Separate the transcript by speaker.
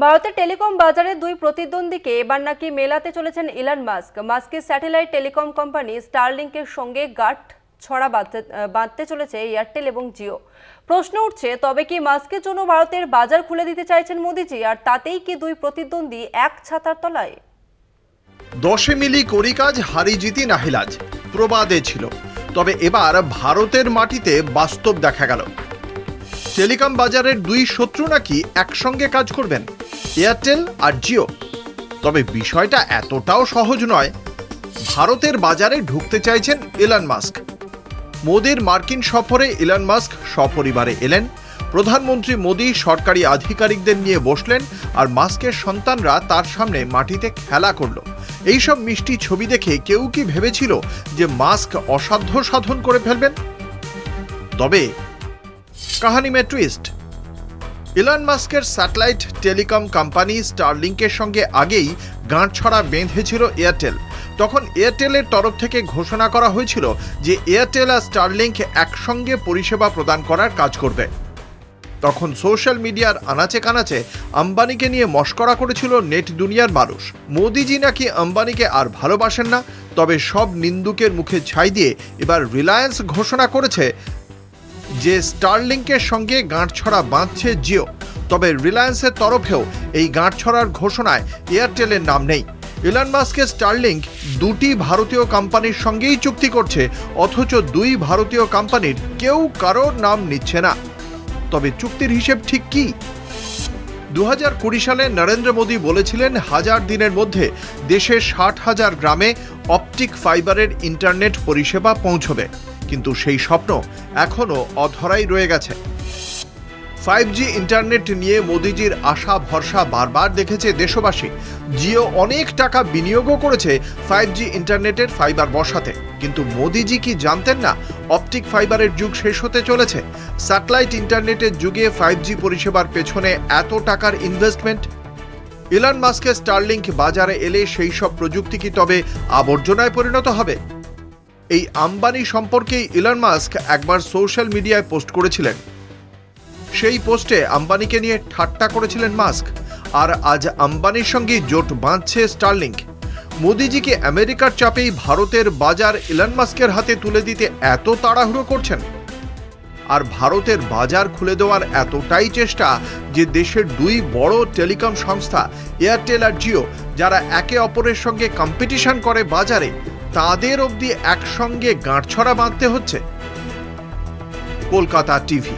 Speaker 1: ভারতের টেলিকম বাজারে দুই প্রতিদ্বন্দ্বীকে এবার নাকি মেলাতে চলেছেন ইলন মাস্ক। মাস্কের স্যাটেলাইট টেলিকম কোম্পানি স্টারলিংকের সঙ্গে গাঁট ছড়া বাঁধতে চলেছে এয়ারটেল এবং জিও। প্রশ্ন উঠছে, তবে কি মাস্কের জন্য ভারতের বাজার খুলে দিতে চাইছেন মোদিজি, আর তাতেই কি দুই প্রতিদ্বন্দ্বী এক ছাতার তলায়?
Speaker 2: দশে মিলি করি কাজ, হারি জিতি নাহিলাজ প্রবাদে ছিল, তবে এবার ভারতের মাটিতে বাস্তব দেখা গেল। টেলিকম বাজারের দুই শত্রু নাকি একসঙ্গে কাজ করবেন, এয়ারটেল আর জিও। তবে বিষয়টা এতটাও সহজ নয়। ভারতের বাজারে ঢুকতে চাইছেন ইলন মাস্ক। মোদির মার্কিন সফরে ইলন মাস্ক সপরিবারে এলেন। প্রধানমন্ত্রী মোদি সরকারি আধিকারিকদের নিয়ে বসলেন, আর মাস্কের সন্তানরা তার সামনে মাটিতে খেলা করল। এইসব মিষ্টি ছবি দেখে কেউ কি ভেবেছিল যে মাস্ক অসাধ্য সাধন করে ফেলবেন? তবে কাহিনী মে টুইস্ট। ইলন মাস্কের স্যাটেলাইট টেলিকম কোম্পানি স্টারলিংকের সঙ্গে আগেই গাঁটছড়া বেঁধেছিল এয়ারটেল। তখন এয়ারটেলের তরফ থেকে ঘোষণা করা হয়েছিল যে এয়ারটেল আর স্টারলিংক একসঙ্গে পরিষেবা প্রদান করার কাজ করবে। তখন সোশ্যাল মিডিয়ার আনাচে কানাচে আম্বানিকে নিয়ে মশকরা করেছিল নেট দুনিয়ার মানুষ। মোদিজি নাকি আম্বানিকে আর ভালোবাসেন না। তবে সব নিন্দুকের মুখে ছাই দিয়ে এবার রিলায়েন্স ঘোষণা করেছে যে স্টারলিংকের সঙ্গে গাঁটছড়া বাঁধছে জিও। তবে রিলায়েন্সের তরফেও এই গাঁটছড়ার ঘোষণায় এয়ারটেলের নাম নেই। ইলন মাস্কের স্টারলিংক দুটি ভারতীয় কোম্পানির সঙ্গেই চুক্তি করছে, অথচ দুই ভারতীয় কোম্পানির কেউ কারোর নাম নিচ্ছে না। তবে চুক্তির হিসেব ঠিক কি? 2020 সালে নরেন্দ্র মোদী বলেছিলেন 1000 দিনের মধ্যে দেশের 60,000 গ্রামে অপটিক ফাইবারের ইন্টারনেট পরিষেবা পৌঁছবে। কিন্তু সেই স্বপ্ন এখনো অধরাই রয়ে গেছে। 5G ইন্টারনেট নিয়ে মোদিজির আশা ভরসা বারবার দেখেছে দেশবাসী। জিও অনেক টাকা বিনিয়োগও করেছে 5G ইন্টারনেটের ফাইবার বসাতে। কিন্তু মোদিজি কি জানতেন না অপটিক ফাইবারের যুগ শেষ হতে চলেছে? স্যাটেলাইট ইন্টারনেটের যুগে 5G পরিষেবার পেছনে এত টাকার ইনভেস্টমেন্ট। ইলন মাস্কের স্টারলিংক বাজারে এলে সেই সব প্রযুক্তি কি তবে আবর্জনায় পরিণত হবে? এই আম্বানি সম্পর্কেই ইলন মাস্ক একবার সোশ্যাল মিডিয়ায় পোস্ট করেছিলেন। সেই পোস্টে আম্বানিকে নিয়ে ঠাট্টা করেছিলেন মাস্ক। আর আজ আম্বানির সঙ্গে জোট বাঁধছে স্টারলিংক। মোদিজিকে আমেরিকার চাপেই ভারতের বাজার ইলন মাস্কের হাতে তুলে দিতে এত তাড়াহুড়ো করছেন। আর ভারতের বাজার খুলে দেওয়ার এতটাই চেষ্টা যে দেশের দুই বড় টেলিকম সংস্থা এয়ারটেল আর জিও, যারা একে অপরের সঙ্গে কম্পিটিশন করে বাজারে, তাদের অবধি একসঙ্গে গাঁটছড়া বাঁধতে হচ্ছে। কলকাতা টিভি।